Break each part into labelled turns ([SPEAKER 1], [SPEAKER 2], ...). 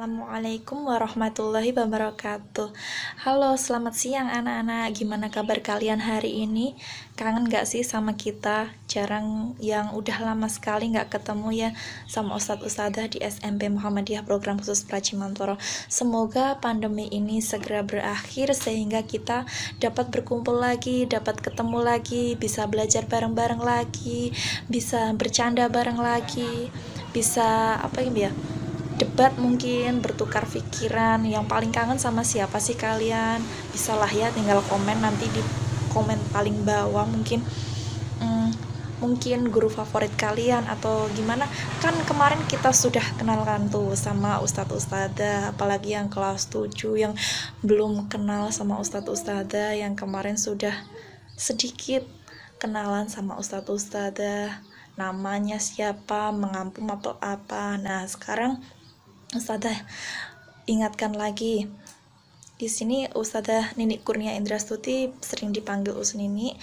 [SPEAKER 1] Assalamualaikum warahmatullahi wabarakatuh. Halo, selamat siang anak-anak. Gimana kabar kalian hari ini? Kangen gak sih sama kita? Jarang, yang udah lama sekali gak ketemu ya sama Ustadz-Ustadzah di SMP Muhammadiyah Program Khusus Pracimantoro. Semoga pandemi ini segera berakhir sehingga kita dapat berkumpul lagi, dapat ketemu lagi, bisa belajar bareng-bareng lagi, bisa bercanda bareng lagi, bisa debat, mungkin bertukar pikiran. Yang paling kangen sama siapa sih kalian? Bisa lah ya, tinggal komen nanti di komen paling bawah. Mungkin guru favorit kalian atau gimana. Kan kemarin kita sudah kenalkan tuh sama ustadz-ustadzah, apalagi yang kelas 7 yang belum kenal sama ustadz-ustadzah, yang kemarin sudah sedikit kenalan sama ustadz-ustadzah, namanya siapa, mengampun apa. Nah, sekarang Ustadzah ingatkan lagi. Di sini Ustadzah Nini Kurnia Indrastuti, sering dipanggil Usnini.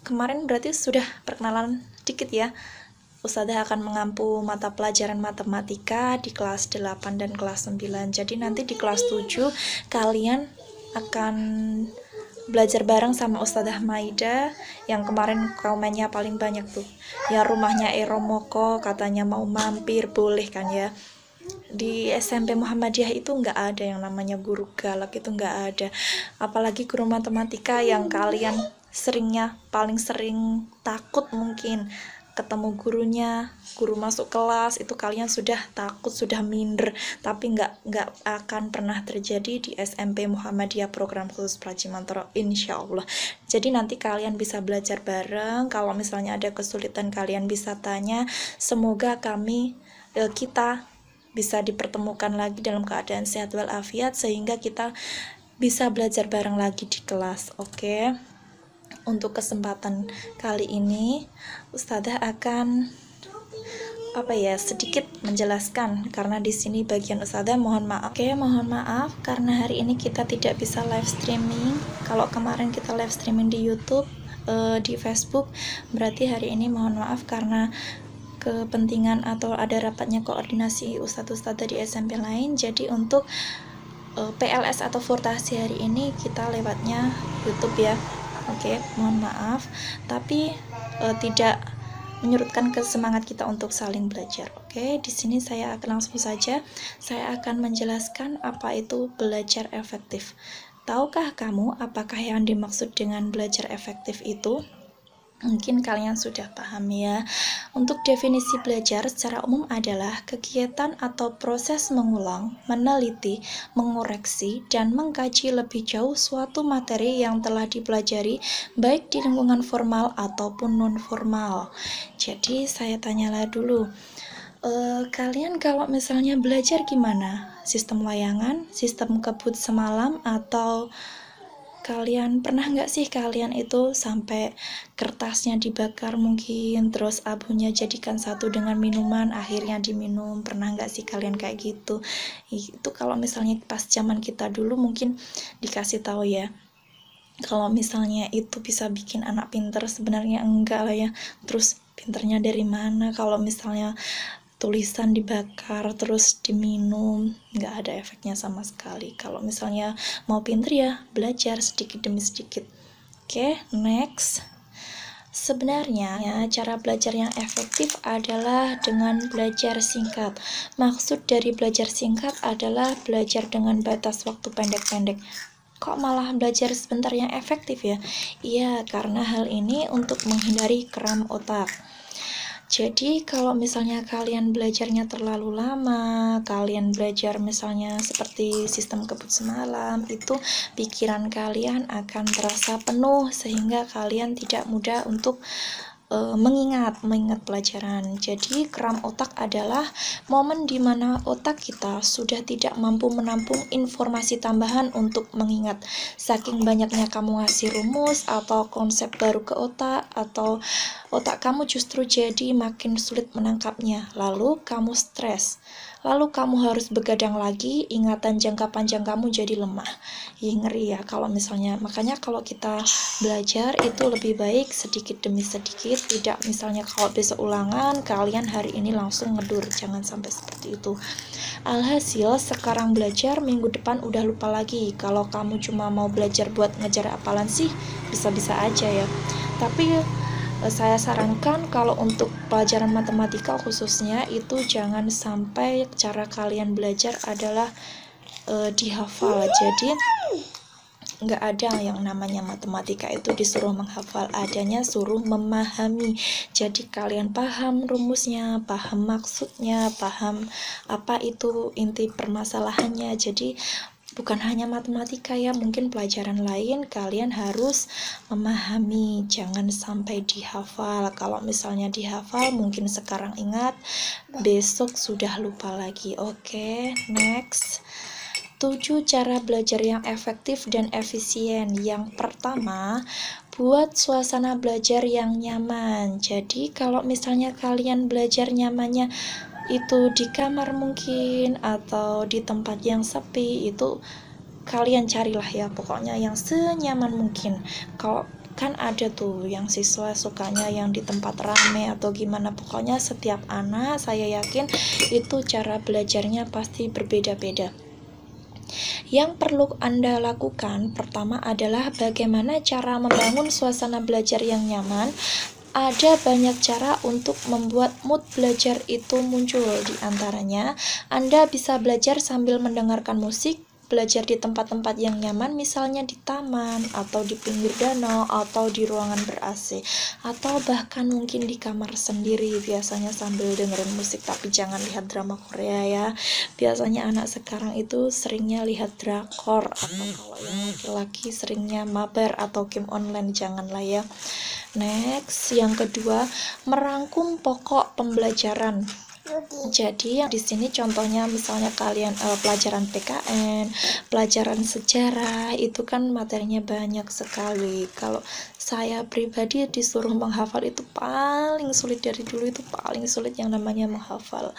[SPEAKER 1] Kemarin berarti sudah perkenalan dikit ya. Ustadzah akan mengampu mata pelajaran matematika di kelas 8 dan kelas 9. Jadi nanti di kelas 7 kalian akan belajar bareng sama Ustadzah Maida yang kemarin komennya paling banyak tuh. Ya, rumahnya Eromoko katanya mau mampir, boleh kan ya. Di SMP Muhammadiyah itu nggak ada yang namanya guru galak, itu nggak ada. Apalagi guru matematika yang kalian paling sering takut mungkin ketemu gurunya, guru masuk kelas itu kalian sudah takut, sudah minder. Tapi nggak akan pernah terjadi di SMP Muhammadiyah Program Khusus Pracimantoro, insya Allah. Jadi nanti kalian bisa belajar bareng. Kalau misalnya ada kesulitan kalian bisa tanya. Semoga kita bisa dipertemukan lagi dalam keadaan sehat walafiat sehingga kita bisa belajar bareng lagi di kelas. Oke. Untuk kesempatan kali ini Ustadzah akan sedikit menjelaskan, karena di sini bagian Ustadzah mohon maaf. Oke, mohon maaf karena hari ini kita tidak bisa live streaming. Kalau kemarin kita live streaming di YouTube, di Facebook, berarti hari ini mohon maaf karena kepentingan atau ada rapatnya koordinasi ustadz-ustadzah di SMP lain. Jadi untuk PLS atau Fortasi hari ini kita lewatnya YouTube ya. Oke, mohon maaf, tapi tidak menyurutkan kesemangat kita untuk saling belajar. Oke, di sini saya akan langsung saja menjelaskan apa itu belajar efektif. Tahukah kamu apakah yang dimaksud dengan belajar efektif itu? Mungkin kalian sudah paham ya. Untuk definisi belajar secara umum adalah kegiatan atau proses mengulang, meneliti, mengoreksi, dan mengkaji lebih jauh suatu materi yang telah dipelajari baik di lingkungan formal ataupun non-formal. Jadi saya tanyalah dulu, kalian kalau misalnya belajar gimana? Sistem layangan, sistem kebut semalam, atau kalian pernah nggak sih kalian itu sampai kertasnya dibakar mungkin, terus abunya jadikan satu dengan minuman, akhirnya diminum? Pernah nggak sih kalian kayak gitu? Itu kalau misalnya pas zaman kita dulu mungkin dikasih tahu ya, kalau misalnya itu bisa bikin anak pinter, sebenarnya enggak lah ya. Terus pinternya dari mana kalau misalnya tulisan dibakar terus diminum? Nggak ada efeknya sama sekali. Kalau misalnya mau pinter ya belajar sedikit demi sedikit. Oke, next. Sebenarnya cara belajar yang efektif adalah dengan belajar singkat. Maksud dari belajar singkat adalah belajar dengan batas waktu pendek-pendek. Kok malah belajar sebentar yang efektif ya? Iya, karena hal ini untuk menghindari kram otak. Jadi kalau misalnya kalian belajarnya terlalu lama, kalian belajar misalnya seperti sistem kebut semalam, itu pikiran kalian akan terasa penuh sehingga kalian tidak mudah untuk mengingat pelajaran. Jadi kram otak adalah momen di mana otak kita sudah tidak mampu menampung informasi tambahan untuk mengingat. Saking banyaknya kamu ngasih rumus atau konsep baru ke otak, atau otak kamu justru jadi makin sulit menangkapnya. Lalu kamu stres. lalu kamu harus begadang lagi, ingatan jangka panjang kamu jadi lemah. Ngeri ya kalau misalnya. Makanya kalau kita belajar itu lebih baik sedikit demi sedikit, tidak misalnya kalau besok ulangan kalian hari ini langsung ngedur, jangan sampai seperti itu. Alhasil sekarang belajar, minggu depan udah lupa lagi. Kalau kamu cuma mau belajar buat ngejar hafalan sih bisa-bisa aja ya, tapi saya sarankan kalau untuk pelajaran matematika khususnya itu jangan sampai cara kalian belajar adalah dihafal. Jadi nggak ada yang namanya matematika itu disuruh menghafal, adanya suruh memahami. Jadi kalian paham rumusnya, paham maksudnya, paham apa itu inti permasalahannya. Jadi bukan hanya matematika ya, mungkin pelajaran lain kalian harus memahami, jangan sampai dihafal. Kalau misalnya dihafal mungkin sekarang ingat, besok sudah lupa lagi. Oke, next. 7 cara belajar yang efektif dan efisien. Yang pertama, buat suasana belajar yang nyaman. Jadi kalau misalnya kalian belajar nyamannya itu di kamar mungkin atau di tempat yang sepi, itu kalian carilah ya pokoknya yang senyaman mungkin. Kalau kan ada tuh yang siswa sukanya yang di tempat rame atau gimana, pokoknya setiap anak saya yakin itu cara belajarnya pasti berbeda-beda. Yang perlu Anda lakukan pertama adalah bagaimana cara membangun suasana belajar yang nyaman. Ada banyak cara untuk membuat mood belajar itu muncul. Di antaranya, Anda bisa belajar sambil mendengarkan musik, belajar di tempat-tempat yang nyaman, misalnya di taman, atau di pinggir danau, atau di ruangan ber-AC, atau bahkan mungkin di kamar sendiri, biasanya sambil dengerin musik. Tapi jangan lihat drama Korea ya, biasanya anak sekarang itu seringnya lihat drakor, atau kalau yang laki-laki seringnya mabar atau game online, janganlah ya. Next, yang kedua, merangkum pokok pembelajaran. Jadi yang di sini contohnya misalnya kalian pelajaran PKN, pelajaran sejarah, itu kan materinya banyak sekali. Kalau saya pribadi disuruh menghafal itu paling sulit, dari dulu itu paling sulit yang namanya menghafal.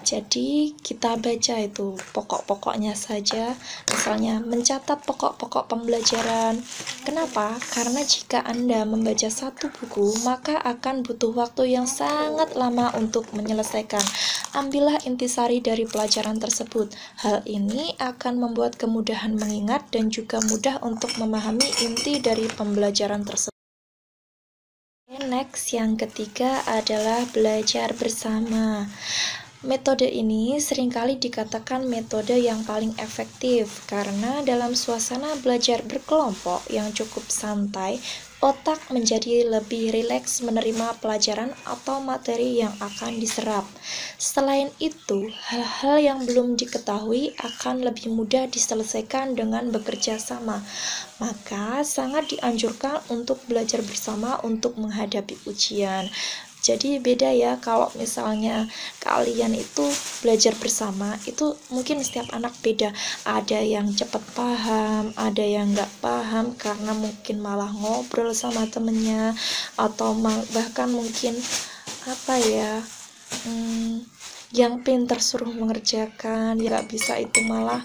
[SPEAKER 1] Jadi kita baca itu pokok-pokoknya saja, misalnya mencatat pokok-pokok pembelajaran. Kenapa? Karena jika Anda membaca satu buku, maka akan butuh waktu yang sangat lama untuk menyelesaikan. Ambillah intisari dari pelajaran tersebut. Hal ini akan membuat kemudahan mengingat dan juga mudah untuk memahami inti dari pembelajaran tersebut. Next, yang ketiga adalah belajar bersama. Metode ini seringkali dikatakan metode yang paling efektif karena dalam suasana belajar berkelompok yang cukup santai, otak menjadi lebih rileks menerima pelajaran atau materi yang akan diserap. Selain itu, hal-hal yang belum diketahui akan lebih mudah diselesaikan dengan bekerja sama. Maka sangat dianjurkan untuk belajar bersama untuk menghadapi ujian. Jadi beda ya kalau misalnya kalian itu belajar bersama, itu mungkin setiap anak beda. Ada yang cepat paham, ada yang nggak paham karena mungkin malah ngobrol sama temennya, atau bahkan mungkin apa ya, yang pintar suruh mengerjakan, ya nggak bisa itu malah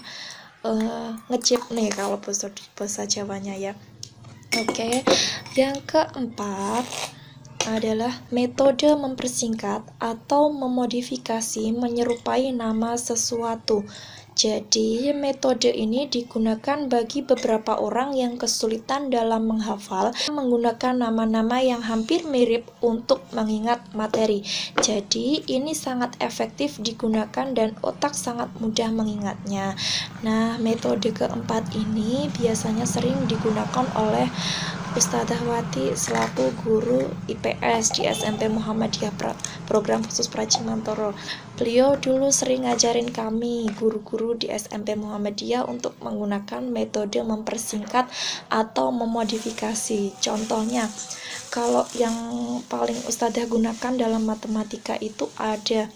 [SPEAKER 1] ngecip nih kalau bahasa Jawanya ya. Oke, yang keempat adalah metode mempersingkat atau memodifikasi menyerupai nama sesuatu. Jadi, metode ini digunakan bagi beberapa orang yang kesulitan dalam menghafal, menggunakan nama-nama yang hampir mirip untuk mengingat materi. Jadi, ini sangat efektif digunakan dan otak sangat mudah mengingatnya. Nah, metode keempat ini biasanya sering digunakan oleh Ustadzah Wati selaku guru IPS di SMP Muhammadiyah program khusus Praji Mantoro. Beliau dulu sering ngajarin kami guru-guru di SMP Muhammadiyah untuk menggunakan metode mempersingkat atau memodifikasi. Contohnya, kalau yang paling Ustadzah gunakan dalam matematika itu ada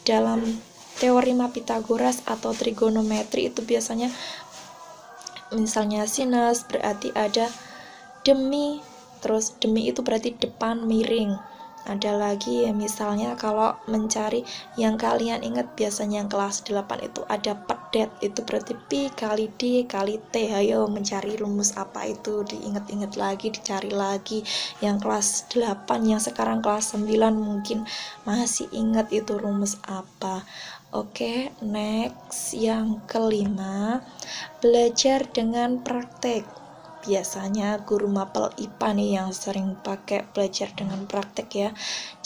[SPEAKER 1] dalam teorema Pitagoras atau trigonometri, itu biasanya misalnya sinus berarti ada demi, terus demi itu berarti depan miring, Ada lagi ya, misalnya kalau mencari yang kalian ingat biasanya yang kelas 8 itu ada pedet, itu berarti pi kali d kali t. Ayo mencari rumus apa itu, diingat-ingat lagi, dicari lagi. Yang kelas 8 yang sekarang kelas 9 mungkin masih ingat itu rumus apa. Oke, next yang kelima, belajar dengan praktek. Biasanya guru mapel IPA nih yang sering pakai belajar dengan praktek ya.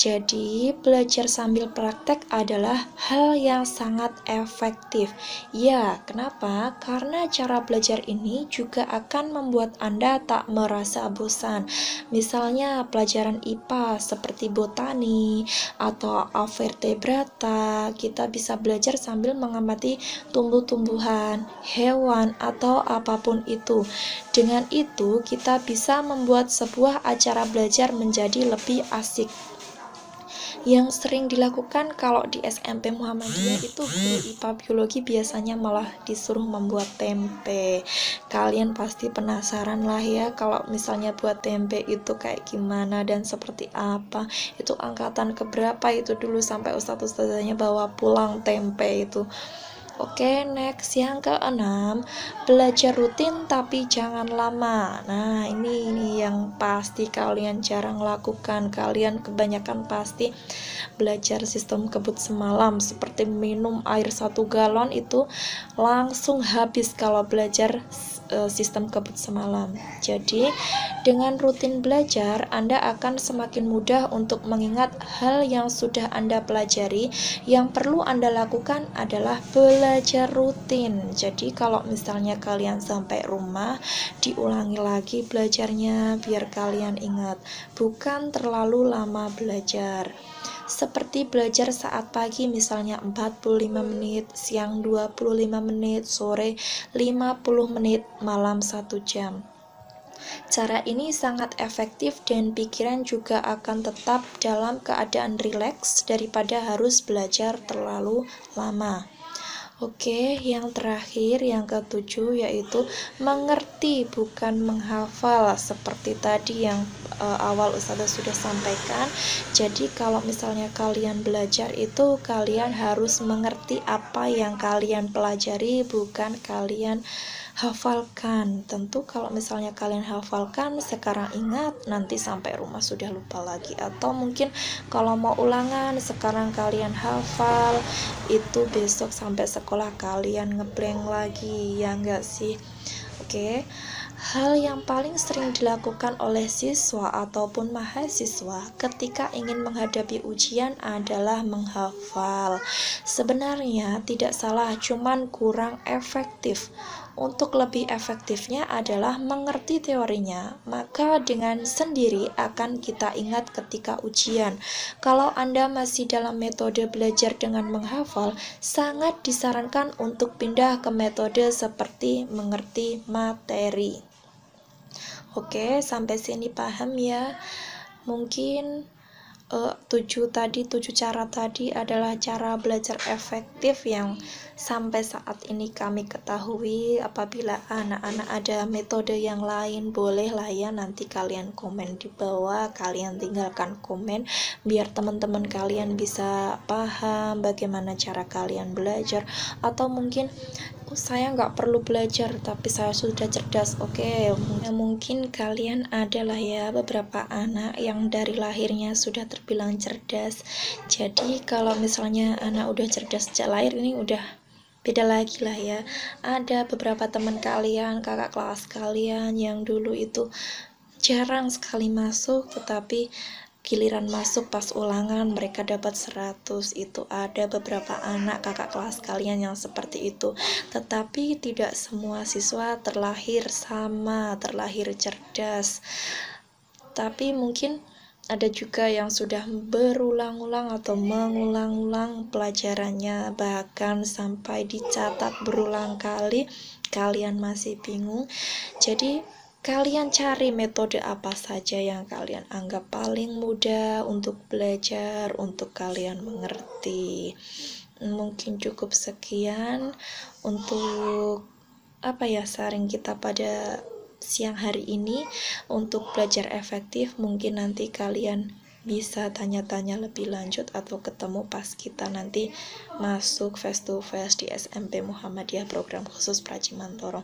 [SPEAKER 1] Jadi belajar sambil praktek adalah hal yang sangat efektif. Ya, kenapa? Karena cara belajar ini juga akan membuat Anda tak merasa bosan. Misalnya pelajaran IPA seperti botani atau vertebrata, kita bisa belajar sambil mengamati tumbuh-tumbuhan, hewan, atau apapun itu. Dengan itu, kita bisa membuat sebuah acara belajar menjadi lebih asik. Yang sering dilakukan kalau di SMP Muhammadiyah itu guru IPA biologi biasanya malah disuruh membuat tempe. Kalian pasti penasaran lah ya kalau misalnya buat tempe itu kayak gimana dan seperti apa. Itu angkatan keberapa itu dulu sampai ustadz-ustadzanya bawa pulang tempe itu. Oke, next yang keenam, belajar rutin tapi jangan lama. Nah, ini yang pasti kalian jarang lakukan. Kalian kebanyakan pasti belajar sistem kebut semalam, seperti minum air 1 galon itu langsung habis kalau belajar sistem kebut semalam. Jadi, dengan rutin belajar, Anda akan semakin mudah untuk mengingat hal yang sudah Anda pelajari. Yang perlu Anda lakukan adalah belajar rutin. Jadi, kalau misalnya kalian sampai rumah, diulangi lagi belajarnya biar kalian ingat. Bukan terlalu lama belajar. Seperti belajar saat pagi misalnya 45 menit, siang 25 menit, sore 50 menit, malam 1 jam. Cara ini sangat efektif dan pikiran juga akan tetap dalam keadaan rileks daripada harus belajar terlalu lama. Oke, yang terakhir, yang ketujuh, yaitu mengerti bukan menghafal. Seperti tadi yang awal Ustazah sudah sampaikan. Jadi kalau misalnya kalian belajar itu, kalian harus mengerti apa yang kalian pelajari, bukan kalian hafalkan. Tentu kalau misalnya kalian hafalkan sekarang ingat, nanti sampai rumah sudah lupa lagi. Atau mungkin kalau mau ulangan sekarang kalian hafal, itu besok sampai sekolah kalian ngeblank lagi, ya enggak sih? Oke. Hal yang paling sering dilakukan oleh siswa ataupun mahasiswa ketika ingin menghadapi ujian adalah menghafal. Sebenarnya tidak salah, cuman kurang efektif. Untuk lebih efektifnya adalah mengerti teorinya, maka dengan sendiri akan kita ingat ketika ujian. Kalau Anda masih dalam metode belajar dengan menghafal, sangat disarankan untuk pindah ke metode seperti mengerti materi. Oke, sampai sini paham ya? Mungkin 7 cara tadi adalah cara belajar efektif yang sampai saat ini kami ketahui. Apabila anak-anak ada metode yang lain, bolehlah ya nanti kalian komen di bawah, kalian tinggalkan komen biar teman-teman kalian bisa paham bagaimana cara kalian belajar. Atau mungkin saya nggak perlu belajar tapi saya sudah cerdas. Oke, mungkin kalian adalah ya beberapa anak yang dari lahirnya sudah terbilang cerdas. Jadi kalau misalnya anak udah cerdas sejak lahir, ini udah beda lagi lah ya. Ada beberapa teman kalian, kakak kelas kalian yang dulu itu jarang sekali masuk, tetapi giliran masuk pas ulangan mereka dapat 100. Itu ada beberapa anak kakak kelas kalian yang seperti itu. Tetapi tidak semua siswa terlahir sama, terlahir cerdas. Tapi mungkin ada juga yang sudah berulang-ulang atau mengulang-ulang pelajarannya, bahkan sampai dicatat berulang kali, kalian masih bingung. Jadi kalian cari metode apa saja yang kalian anggap paling mudah untuk belajar, untuk kalian mengerti. Mungkin cukup sekian untuk sharing kita pada siang hari ini untuk belajar efektif. Mungkin nanti kalian bisa tanya-tanya lebih lanjut atau ketemu pas kita nanti masuk face to face di SMP Muhammadiyah program khusus Praji Mantoro.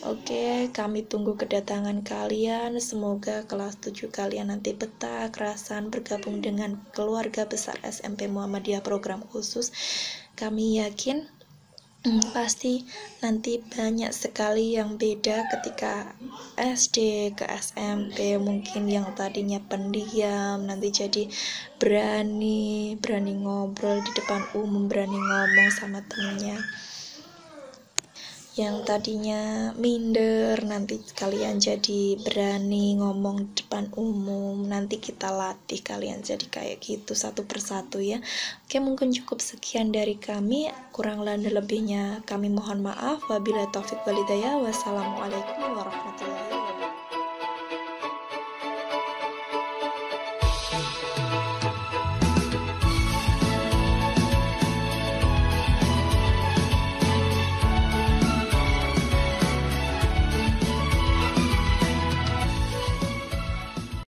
[SPEAKER 1] Oke, kami tunggu kedatangan kalian. Semoga kelas 7 kalian nanti betah, kerasan bergabung dengan keluarga besar SMP Muhammadiyah program khusus. Kami yakin pasti nanti banyak sekali yang beda ketika SD ke SMP. Mungkin yang tadinya pendiam nanti jadi berani ngobrol di depan umum, berani ngomong sama temennya. Yang tadinya minder nanti kalian jadi berani ngomong di depan umum. Nanti kita latih kalian jadi kayak gitu satu persatu ya. Oke, mungkin cukup sekian dari kami. Kurang dan lebihnya kami mohon maaf. Wabillahi taufik walhidayah. Wassalamualaikum warahmatullahi wabarakatuh.